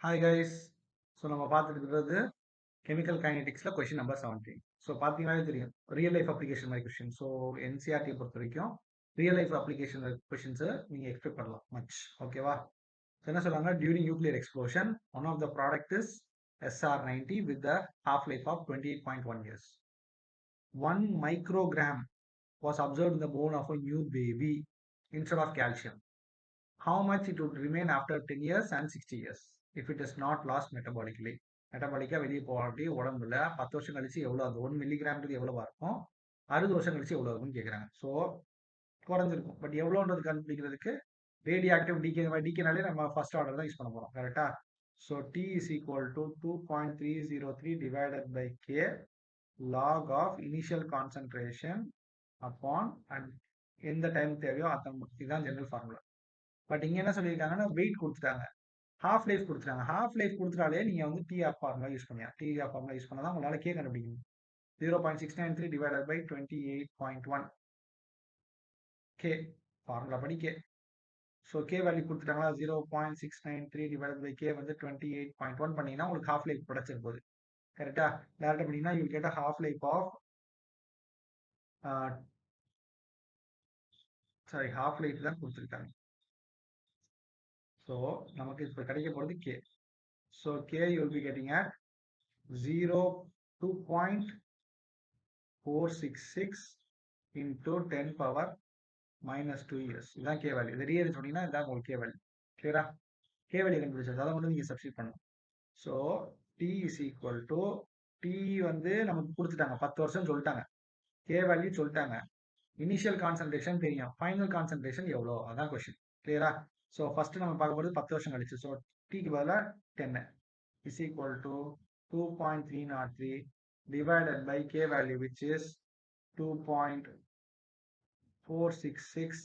Hi guys. So நம்ம பார்த்துட்டு இருக்கிறது கெமிக்கல் கைனடிக்ஸில் கொஷின் நம்பர் 17. ஸோ பார்த்தீங்கன்னாலே தெரியும் ரியல் லைஃப் அப்ளிகேஷன் மாதிரி கொஷின். ஸோ என்சிஆர்டி பொறுத்த வரைக்கும் ரியல் லைஃப் அப்ளிகேஷன் கொஷின்ஸை நீங்கள் எக்ஸ்பெக்ட் பண்ணலாம் மச். ஓகேவா? ஸோ என்ன சொல்றாங்க, during nuclear explosion one of the product is SR90 with the half life of 28.1 years. 1 microgram was observed in the bone of a new baby instead of calcium. How much it would remain after 10 years and 60 years if it is not lost metabolically? மெட்டபாலிக்கா வெளியே போகாட்டி உடம்புல 10 வருஷம் கழிச்சு எவ்வளோ, அந்த 1 மில்லிகிராம்ன்றது எவ்வளவா இருக்கும், 60 வருஷம் கழிச்சு எவ்வளோ இருக்கும்னு கேட்குறாங்க. ஸோ குறைஞ்சிருக்கும், பட் எவ்வளோன்றது கண்டுபிடிக்கிறதுக்கு ரேடியோ ஆக்டிவ் டிகேனாலே நம்ம ஃபர்ஸ்ட் ஆர்டர் தான் யூஸ் பண்ண போகிறோம். கரெக்டா? So t is equal to 2.303 divided by k log of initial concentration அப்பான் அண்ட் எந்த டைம் தேவையோ அத்தனை. இதுதான் ஜெனரல் ஃபார்முலா. பட் இங்க என்ன சொல்லியிருக்காங்கன்னா வெயிட் கொடுத்துட்டாங்க, ஹாஃப் லைஃப் கொடுத்துட்டாங்க. ஹாஃப் லைஃப் கொடுத்துட்டாலே நீங்க வந்து டி ஆஃப் ஃபார்முலா யூஸ் பண்ணியா, டி ஆஃப் ஃபார்முலா யூஸ் பண்ணா தான் உங்களால கே கண்டுபிடிக்கணும். 0.693 டிவைடட் பை 28.1 கே ஃபார்முலா படி கே. ஸோ கே வேல்யூ கொடுத்துட்டாங்களா, 0.693 டிவைடட் பை கே வந்து 28.1 பண்ணீங்கன்னா உங்களுக்கு ஹாஃப் லைஃப் கிடைச்சிரு போகுது. கரெக்டா? டேரக்டா பண்ணீங்கன்னா you get half life of half life தான் கொடுத்துருக்காங்க. ஸோ நமக்கு இப்போ கிடைக்க போகிறது k. So k you will be getting at 2.466 into 10 power minus 2 years. இதுதான் கே வேல்யூ. இது ரீஅரேஞ்ச் பண்ணீங்கன்னா இதுதான் உங்களுக்கு கே வேல்யூ. கிளியரா? கே வேல்யூ கண்டுபிடிச்சது அதை மட்டும் நீங்க சப்ஸ்டிட் பண்ணணும். So t is equal to t வந்து நமக்கு கொடுத்துட்டாங்க, 10 வருஷம் சொல்லிட்டாங்க, கே வேல்யூ சொல்லிட்டாங்க, இனிஷியல் கான்சன்ட்ரேஷன் தெரியும், ஃபைனல் கான்சன்ட்ரேஷன் எவ்வளோ அதான் கொஸ்டின். கிளியரா? ஸோ ஃபர்ஸ்ட் நம்ம பார்க்க போகிறது 10 வருஷம் கழிச்சு. ஸோ டிக்கு பதிலாக 10 is equal to 2.303 divided by k value which is 2.466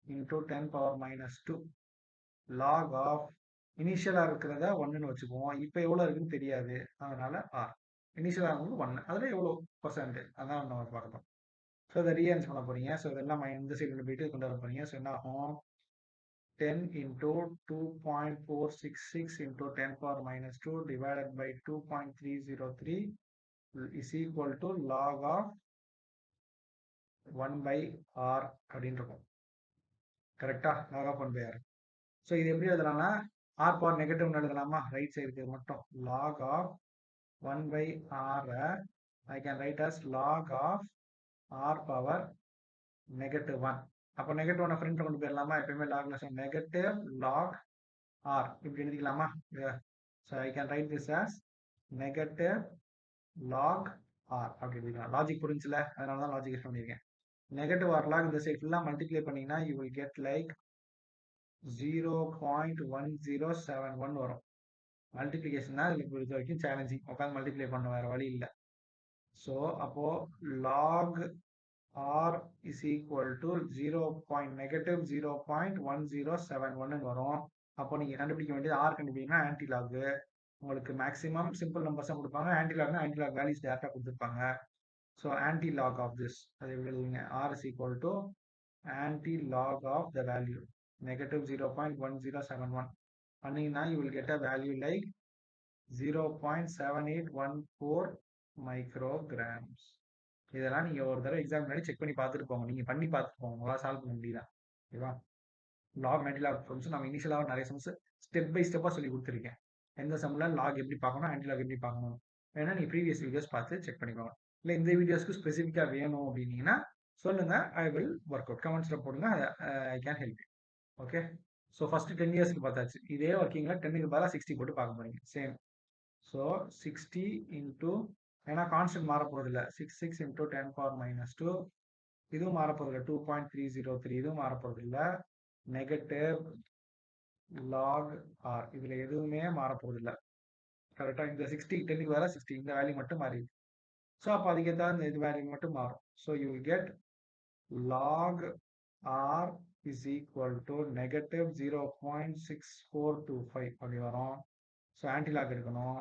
into 10 power minus 2 log of இனிஷியலா இருக்கிறத 1ன்னு வச்சுக்குவோம். இப்போ எவ்வளோ இருக்குன்னு தெரியாது, அதனால ஆர். இனிஷியலா இருக்கும்போது 1, அதில் எவ்வளோ பர்சன்ட் அதான் நம்ம பார்க்கணும். ஸோ இதை ரீஅரேஞ்ச் பண்ண போறீங்க. ஸோ இதெல்லாம் இந்த சைடு போயிட்டு கொண்டு வர போறீங்க. ஸோ என்ன ஆகும், 10 into 2.466 into 10 power minus 2 divided by 2.303 is equal to log of 1 by r அப்படின்னு இருக்கும். கரெக்டா? log of 1 by r. So இது எப்படி எழுதலாம்னா, r பவர் நெகட்டிவ் எழுதலாமா, ரைட் சைடுக்கு மட்டும் log of 1 by r I can write as log of r power -1. அப்போ -1 front கொண்டு போயிடலாமா, எப்பயுமே லாக்ல நெகட்டிவ் log r இப்படி எழுதிக்கலாமா. So I can write this as negative log r அப்படி எழுதிக்கலாம். லாஜிக் புரிஞ்சுல, அதனால தான் லாஜிக் யூஸ் பண்ணியிருக்கேன். நெகட்டிவ் ஆர் லாக் இந்த சைட் ஃபுல்லாக மல்டிப்ளை பண்ணீங்கன்னா யூ வில் கெட் லைக் 0.1071 வரும். மல்டிப்ளிகேஷன் தான் இதுக்கு பொறுத்த வரைக்கும் சேலஞ்சிங், உட்காந்து மல்டிப்ளை பண்ண வேற வழி இல்லை. ஸோ அப்போ log r is equal to -0.1071 வரும். அப்போ நீங்க கண்டுபிடிக்க வேண்டியது ஆர் கண்டுபிடிங்கன்னா ஆன்டி லாக். உங்களுக்கு மேக்ஸிமம் சிம்பிள் நம்பர்ஸ் தான் கொடுப்பாங்க, ஆன்டி லாக்னா ஆன்டி லாக் வேல்யூஸ் டேரக்டா கொடுத்துருப்பாங்க. So anti log of this அது எப்படி எழுதுங்க, r is equal to anti log of the value -0.1071 பண்ணீங்கன்னா you will get a value like 0.7814 micrograms. இதெல்லாம் நீங்க ஒரு தடவை எக்ஸாம் முன்னாடி செக் பண்ணி பார்த்துட்டு போங்க, நீங்க பண்ணி பார்த்துட்டு போங்க, உங்களால் சால்வ் பண்ண முடியல. ஓகேவா? லாக் ஆன்டி லாக் ப்ராப்ளம்ஸ் நம்ம இனிஷியலாக நிறைய சம்ஸ் ஸ்டெப் பை ஸ்டெப்பாக சொல்லி கொடுத்துருக்கேன். எந்த சம்மில் லாக் எப்படி பார்க்கணும், ஆன்டி லாக் எப்படி பார்க்கணும் வேணா நீ ப்ரீவியஸ் வீடியோஸ் பார்த்து செக் பண்ணிக்கோங்க. இல்லை இந்த வீடியோஸ்க்கு ஸ்பெசிஃபிக்காக வேணும் அப்படின்னீங்கன்னா சொல்லுங்க, ஐ வில் ஒர்க் அவுட், கமெண்ட்ஸில் போடுங்க, I can help you. Okay? So first 10 இயர்ஸ்க்கு பார்த்தாச்சு. இதே ஒர்க்கிங்கில் 10க்கு பதிலாக 60 போட்டு பார்க்க போறீங்க. சேம். ஸோ 60 இன்டூ, ஏன்னா கான்ஸ்டன்ட் மாற போகிறது இல்லை, 66 இன்டூ 10 பவர் minus 2, இதுவும் மாற போகிறது இல்லை, 2.303 இதுவும் மாற போகிறது இல்லை, நெகட்டிவ் லாக் ஆர் இதில் எதுவுமே மாற போகிறது இல்லை. கரெக்டாக? இந்த 60 10க்கு வேற 60 இந்த வேல்யூ மட்டும் மாறி. ஸோ அப்போ அதுக்கேற்ற இந்த இது வேல்யூ மட்டும் மாறும். So you will get log r is equal to -0.6425 அப்படி வரும். ஸோ ஆன்டி லாக் எடுக்கணும்.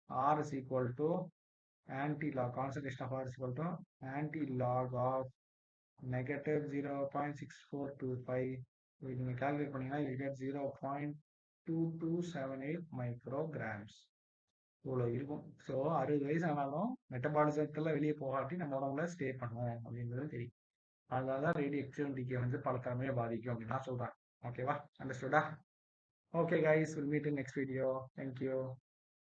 R is equal to anti log, concentration of r is equal to anti log of -0.6425. நீங்கள் கால்குலேட் பண்ணீங்கன்னா யூ கெட் 0. 2278 மைக்ரோகிராம்ஸ் இவ்வளோ இருக்கும். So 60 வயசு ஆனாலும் மெட்டபாலிசத்துல வெளியே போகாட்டி நம்ம உடம்புல ஸ்டே பண்ணும் அப்படின்றது தெரியும். அதனால தான் ரேடியோ ஆக்டிவிட்டிக்கு வந்து பல தலைமையை பாதிக்கும் அப்படின்னு நான் சொல்றேன். ஓகேவா? அண்டர்ஸ்டுடா? Okay guys, will meet in next video. Thank you.